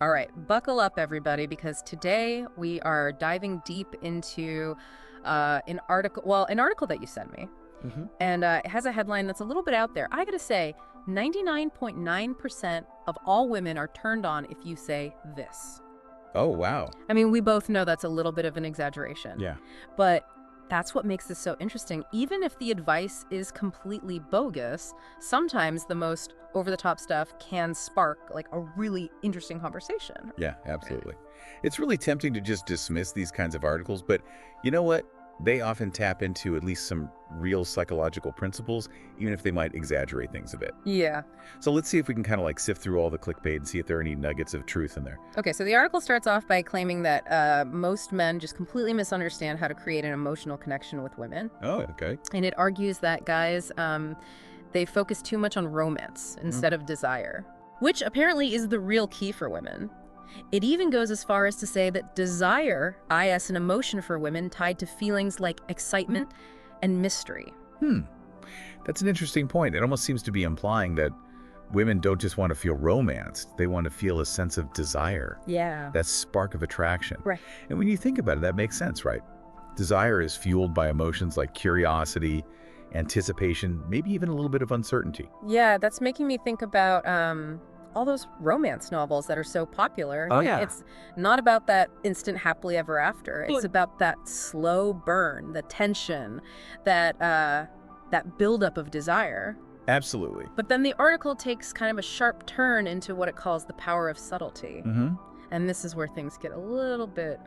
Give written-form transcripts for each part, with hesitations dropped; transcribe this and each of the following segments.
All right, buckle up, everybody, because today we are diving deep into an article that you sent me. Hmm. And it has a headline that's a little bit out there. I gotta say, 99.9% of all women are turned on if you say this. Oh, wow. I mean, we both know that's a little bit of an exaggeration, Yeah. but that's what makes this so interesting. Even if the advice is completely bogus, sometimes the most over-the-top stuff can spark like a really interesting conversation. Yeah, absolutely. It's really tempting to just dismiss these kinds of articles, but you know what? They often tap into at least some real psychological principles, even if they might exaggerate things a bit. Yeah. So let's see if we can kind of like sift through all the clickbait and see if there are any nuggets of truth in there. Okay, so the article starts off by claiming that most men just completely misunderstand how to create an emotional connection with women. Oh, okay. And it argues that guys, they focus too much on romance instead of desire, which apparently is the real key for women. It even goes as far as to say that desire is an emotion for women tied to feelings like excitement and mystery. Hmm. That's an interesting point. It almost seems to be implying that women don't just want to feel romanced, they want to feel a sense of desire, Yeah. that spark of attraction. Right. And when you think about it, that makes sense, right? Desire is fueled by emotions like curiosity, anticipation, maybe even a little bit of uncertainty. Yeah, that's making me think about all those romance novels that are so popular. Oh, yeah. It's not about that instant happily ever after. It's Well- about that slow burn, the tension, that buildup of desire. Absolutely. But then the article takes kind of a sharp turn into what it calls the power of subtlety. Mm-hmm. And this is where things get a little bit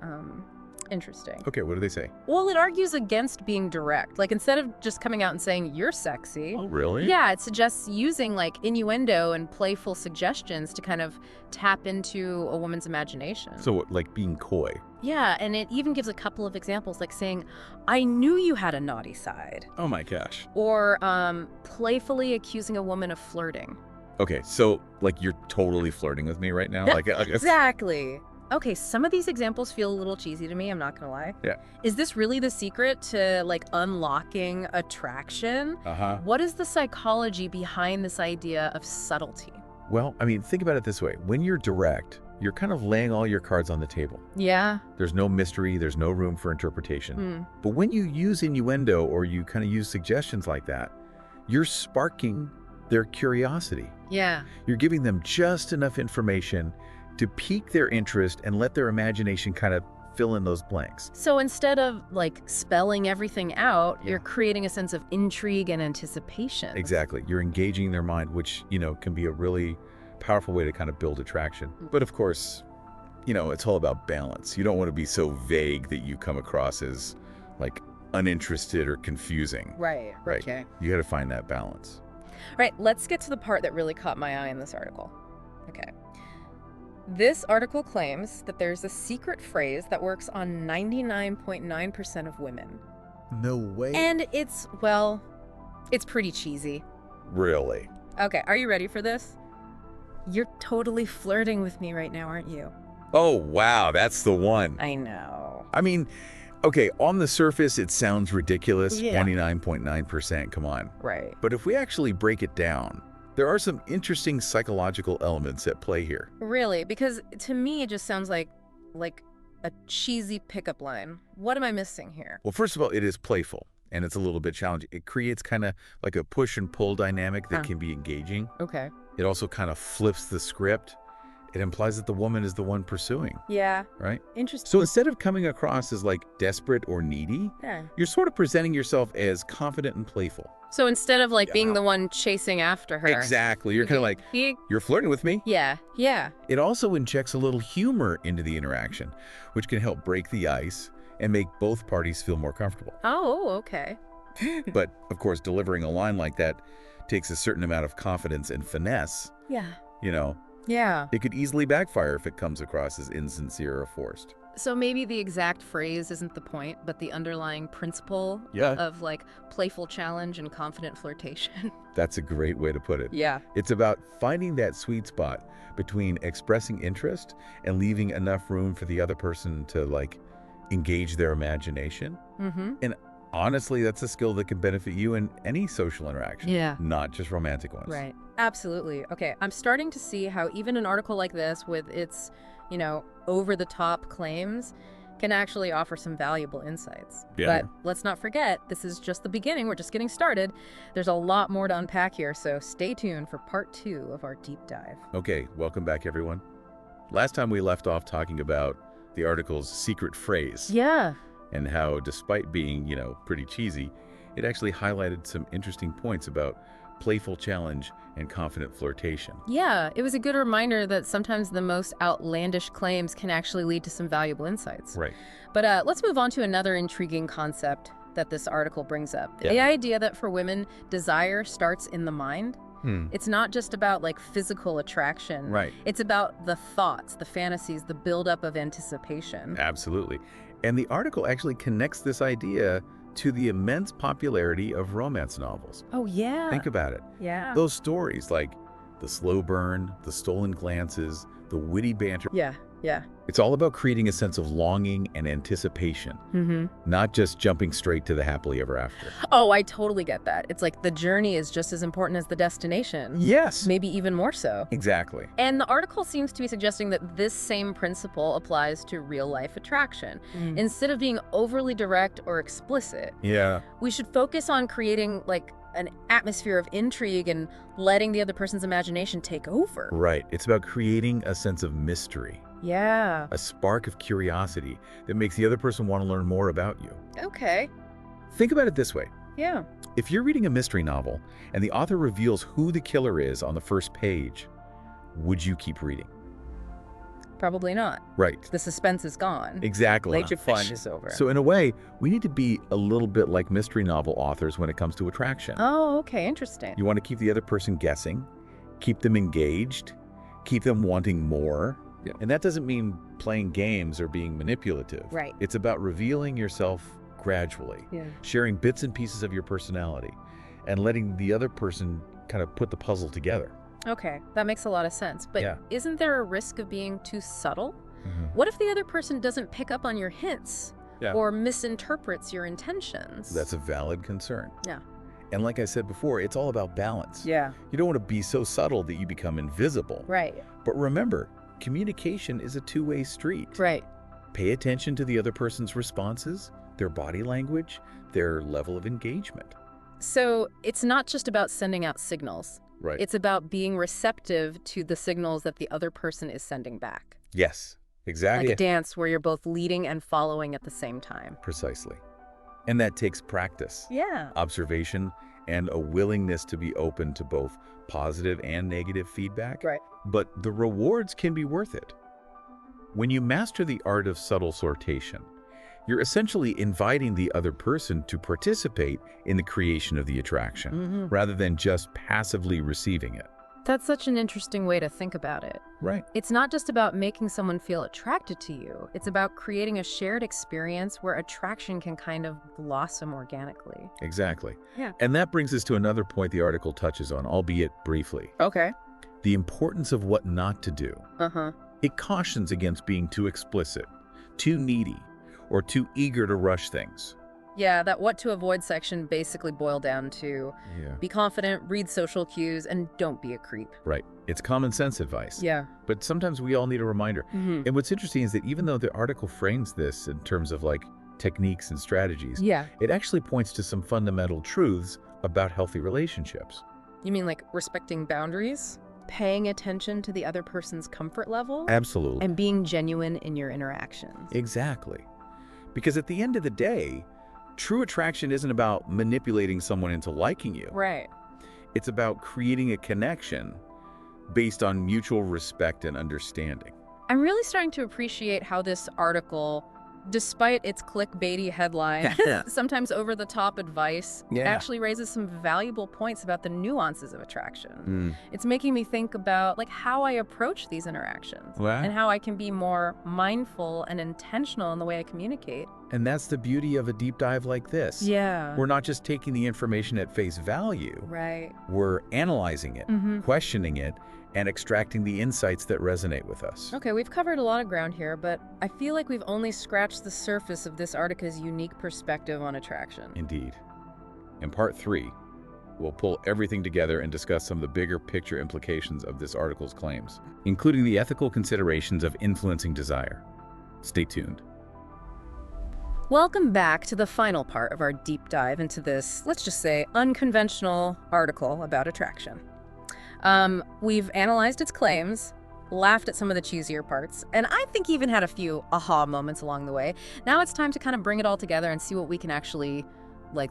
interesting. Okay, what do they say? Well, it argues against being direct. Like, instead of just coming out and saying, you're sexy, Really? yeah, it suggests using like innuendo and playful suggestions to kind of tap into a woman's imagination. So, what, like being coy? Yeah, and it even gives a couple of examples, like saying, I knew you had a naughty side, Oh my gosh. or playfully accusing a woman of flirting. Okay, so like you're totally flirting with me right now? Yeah, Like, Exactly. Okay, some of these examples feel a little cheesy to me, I'm not gonna lie. Yeah. Is this really the secret to like unlocking attraction? Uh-huh. What is the psychology behind this idea of subtlety? Well, I mean, think about it this way. When you're direct, you're kind of laying all your cards on the table. Yeah. There's no mystery, there's no room for interpretation. Hmm. But when you use innuendo or you kind of use suggestions like that, you're sparking their curiosity. Yeah. You're giving them just enough information to pique their interest and let their imagination kind of fill in those blanks. So instead of like spelling everything out, Yeah. you're creating a sense of intrigue and anticipation. Exactly. You're engaging their mind, which, can be a really powerful way to kind of build attraction. But of course, it's all about balance. You don't want to be so vague that you come across as like uninterested or confusing. Right. Right. Okay. You got to find that balance. Right. Let's get to the part that really caught my eye in this article. Okay. This article claims that there's a secret phrase that works on 99.9% of women. No way. And it's pretty cheesy. Really? Okay, are you ready for this? You're totally flirting with me right now, aren't you? Oh, wow. That's the one. I know. I mean, okay, on the surface, it sounds ridiculous. Yeah. 99.9%. Come on. Right. But if we actually break it down, there are some interesting psychological elements at play here. Really, because to me it just sounds like a cheesy pickup line. What am I missing here? Well, first of all, it is playful and it's a little bit challenging. It creates kind of like a push and pull dynamic that Huh. can be engaging. Okay. It also kind of flips the script. It implies that the woman is the one pursuing, Yeah. right? Interesting. So instead of coming across as like desperate or needy, Yeah. you're sort of presenting yourself as confident and playful. So instead of like being Yeah. the one chasing after her. Exactly. You're kind of like, you're flirting with me. Yeah. Yeah. It also injects a little humor into the interaction, which can help break the ice and make both parties feel more comfortable. Oh, okay. But of course, delivering a line like that takes a certain amount of confidence and finesse. Yeah. Yeah. It could easily backfire if it comes across as insincere or forced. So maybe the exact phrase isn't the point, but the underlying principle Yeah. of like playful challenge and confident flirtation. That's a great way to put it. Yeah. It's about finding that sweet spot between expressing interest and leaving enough room for the other person to like engage their imagination. Mm-hmm. Honestly, that's a skill that can benefit you in any social interaction. Yeah. Not just romantic ones. Right. Absolutely. Okay, I'm starting to see how even an article like this with its, over-the-top claims can actually offer some valuable insights. Yeah. But let's not forget, this is just the beginning. We're just getting started. There's a lot more to unpack here, so stay tuned for part 2 of our deep dive. Okay, welcome back, everyone. Last time we left off talking about the article's secret phrase. Yeah. And how, despite being, pretty cheesy, it actually highlighted some interesting points about playful challenge and confident flirtation. Yeah, it was a good reminder that sometimes the most outlandish claims can actually lead to some valuable insights. Right. But let's move on to another intriguing concept that this article brings up. The Yeah. idea that for women, desire starts in the mind. It's not just about physical attraction. Right. It's about the thoughts, the fantasies, the buildup of anticipation. Absolutely. And the article actually connects this idea to the immense popularity of romance novels. Oh, yeah. Think about it. Yeah. Those stories like the slow burn, the stolen glances, the witty banter. Yeah, yeah. It's all about creating a sense of longing and anticipation, not just jumping straight to the happily ever after. Oh, I totally get that. It's like the journey is just as important as the destination. Yes. Maybe even more so. Exactly. And the article seems to be suggesting that this same principle applies to real-life attraction. Instead of being overly direct or explicit, Yeah. we should focus on creating an atmosphere of intrigue and letting the other person's imagination take over. Right. It's about creating a sense of mystery, Yeah. a spark of curiosity that makes the other person want to learn more about you. Okay. Think about it this way. Yeah. If you're reading a mystery novel and the author reveals who the killer is on the first page, would you keep reading? Probably not. Right. The suspense is gone. Exactly. The fun is over. So in a way, we need to be a little bit like mystery novel authors when it comes to attraction. Oh, okay. Interesting. You want to keep the other person guessing, keep them engaged, keep them wanting more. Yeah. And that doesn't mean playing games or being manipulative. Right. It's about revealing yourself gradually, Yeah. sharing bits and pieces of your personality, and letting the other person kind of put the puzzle together. Okay. That makes a lot of sense. But Yeah. isn't there a risk of being too subtle? What if the other person doesn't pick up on your hints Yeah. or misinterprets your intentions? That's a valid concern. Yeah. And like I said before, it's all about balance. Yeah. You don't want to be so subtle that you become invisible. Right. But remember, communication is a two-way street. Right. Pay attention to the other person's responses, their body language, their level of engagement. So it's not just about sending out signals. Right. It's about being receptive to the signals that the other person is sending back. Yes, exactly. Like a dance where you're both leading and following at the same time. Precisely. And that takes practice, Yeah. observation, and a willingness to be open to both positive and negative feedback. Right. But the rewards can be worth it. When you master the art of subtle sortation, you're essentially inviting the other person to participate in the creation of the attraction, rather than just passively receiving it. That's such an interesting way to think about it. Right. It's not just about making someone feel attracted to you. It's about creating a shared experience where attraction can kind of blossom organically. Exactly. Yeah. And that brings us to another point the article touches on, albeit briefly. Okay. The importance of what not to do. Uh-huh. It cautions against being too explicit, too needy, or too eager to rush things. Yeah, that what to avoid section basically boiled down to Yeah. be confident, read social cues, and don't be a creep. Right. It's common sense advice. Yeah. But sometimes we all need a reminder. Mm-hmm. And what's interesting is that even though the article frames this in terms of techniques and strategies, Yeah. it actually points to some fundamental truths about healthy relationships. You mean respecting boundaries? Paying attention to the other person's comfort level? Absolutely. And being genuine in your interactions. Exactly. Because at the end of the day, true attraction isn't about manipulating someone into liking you. Right. It's about creating a connection based on mutual respect and understanding. I'm really starting to appreciate how this article, despite its clickbaity headline, sometimes over-the-top advice, Yeah. actually raises some valuable points about the nuances of attraction. Mm. It's making me think about how I approach these interactions Wow. and how I can be more mindful and intentional in the way I communicate. And that's the beauty of a deep dive like this. Yeah. We're not just taking the information at face value. Right. We're analyzing it, questioning it, and extracting the insights that resonate with us. Okay, we've covered a lot of ground here, but I feel like we've only scratched the surface of this article's unique perspective on attraction. Indeed. In part 3, we'll pull everything together and discuss some of the bigger picture implications of this article's claims, including the ethical considerations of influencing desire. Stay tuned. Welcome back to the final part of our deep dive into this, let's just say, unconventional article about attraction. We've analyzed its claims, laughed at some of the cheesier parts, and I think even had a few aha moments along the way. Now it's time to kind of bring it all together and see what we can actually,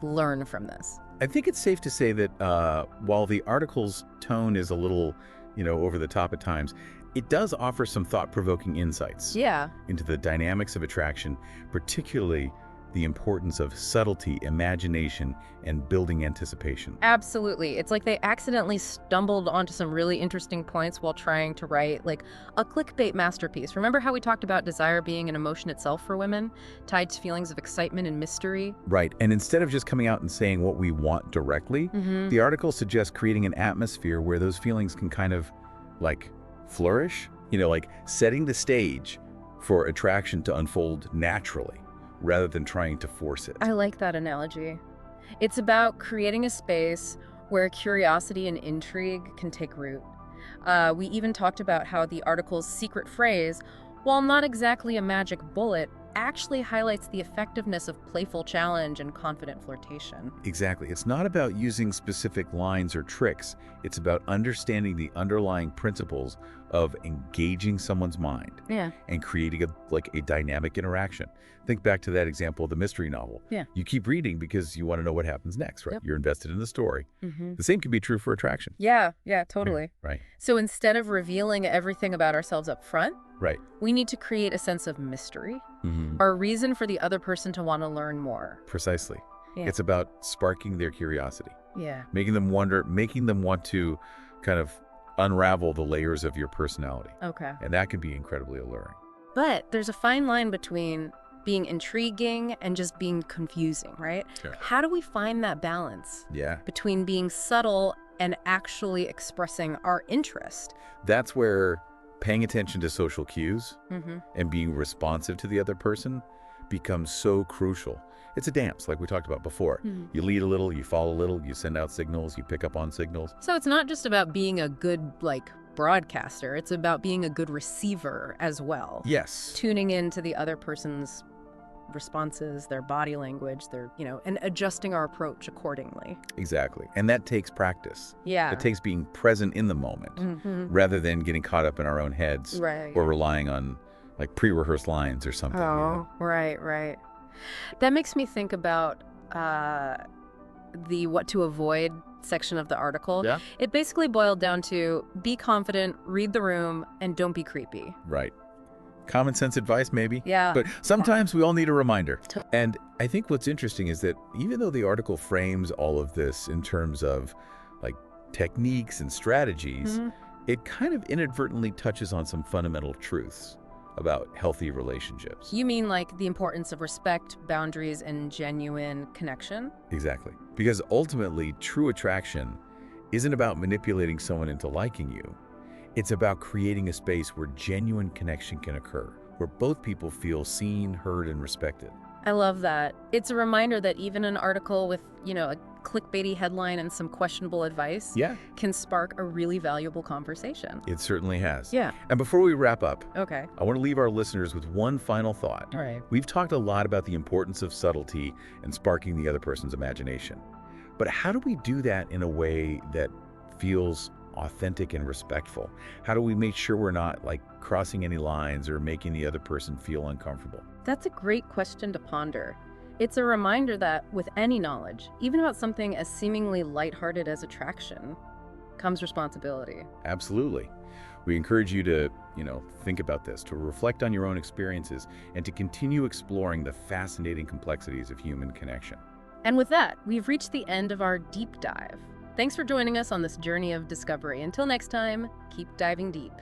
learn from this. I think it's safe to say that while the article's tone is a little, over the top at times, it does offer some thought-provoking insights into the dynamics of attraction, particularly the importance of subtlety, imagination, and building anticipation. Absolutely. It's like they accidentally stumbled onto some really interesting points while trying to write, a clickbait masterpiece. Remember how we talked about desire being an emotion itself for women, tied to feelings of excitement and mystery? Right. And instead of just coming out and saying what we want directly, the article suggests creating an atmosphere where those feelings can kind of, flourish, setting the stage for attraction to unfold naturally, rather than trying to force it. I like that analogy. It's about creating a space where curiosity and intrigue can take root. We even talked about how the article's secret phrase, while not exactly a magic bullet, actually highlights the effectiveness of playful challenge and confident flirtation. Exactly. It's not about using specific lines or tricks. It's about understanding the underlying principles of engaging someone's mind and creating a dynamic interaction. Think back to that example of the mystery novel. You keep reading because you want to know what happens next, right? You're invested in the story. The same can be true for attraction. Yeah, totally. Right. So instead of revealing everything about ourselves up front, we need to create a sense of mystery, or a reason for the other person to want to learn more. Precisely. It's about sparking their curiosity. Yeah. Making them wonder, making them want to kind of unravel the layers of your personality. Okay. And that can be incredibly alluring. But there's a fine line between being intriguing and just being confusing, right? Sure. How do we find that balance between being subtle and actually expressing our interest? That's where paying attention to social cues and being responsive to the other person becomes so crucial. It's a dance, like we talked about before. You lead a little, you follow a little, you send out signals, you pick up on signals. So it's not just about being a good, broadcaster. It's about being a good receiver as well. Yes. Tuning into the other person's responses, their body language, and adjusting our approach accordingly. Exactly. And that takes practice. Yeah. It takes being present in the moment rather than getting caught up in our own heads or relying on pre-rehearsed lines or something. Oh, right. That makes me think about the what to avoid section of the article. Yeah. It basically boiled down to be confident, read the room, and don't be creepy. Right. Common sense advice, maybe. Yeah. But sometimes we all need a reminder. And I think what's interesting is that even though the article frames all of this in terms of techniques and strategies, it kind of inadvertently touches on some fundamental truths about healthy relationships. You mean the importance of respect, boundaries, and genuine connection? Exactly. Because ultimately, true attraction isn't about manipulating someone into liking you. It's about creating a space where genuine connection can occur, where both people feel seen, heard, and respected. I love that. It's a reminder that even an article with, a clickbaity headline and some questionable advice can spark a really valuable conversation. It certainly has. Yeah. And before we wrap up, I want to leave our listeners with one final thought. All right. We've talked a lot about the importance of subtlety and sparking the other person's imagination. But how do we do that in a way that feels authentic and respectful? How do we make sure we're not crossing any lines or making the other person feel uncomfortable? That's a great question to ponder. It's a reminder that with any knowledge, even about something as seemingly lighthearted as attraction, comes responsibility. Absolutely. We encourage you to, think about this, to reflect on your own experiences, and to continue exploring the fascinating complexities of human connection. And with that, we've reached the end of our deep dive. Thanks for joining us on this journey of discovery. Until next time, keep diving deep.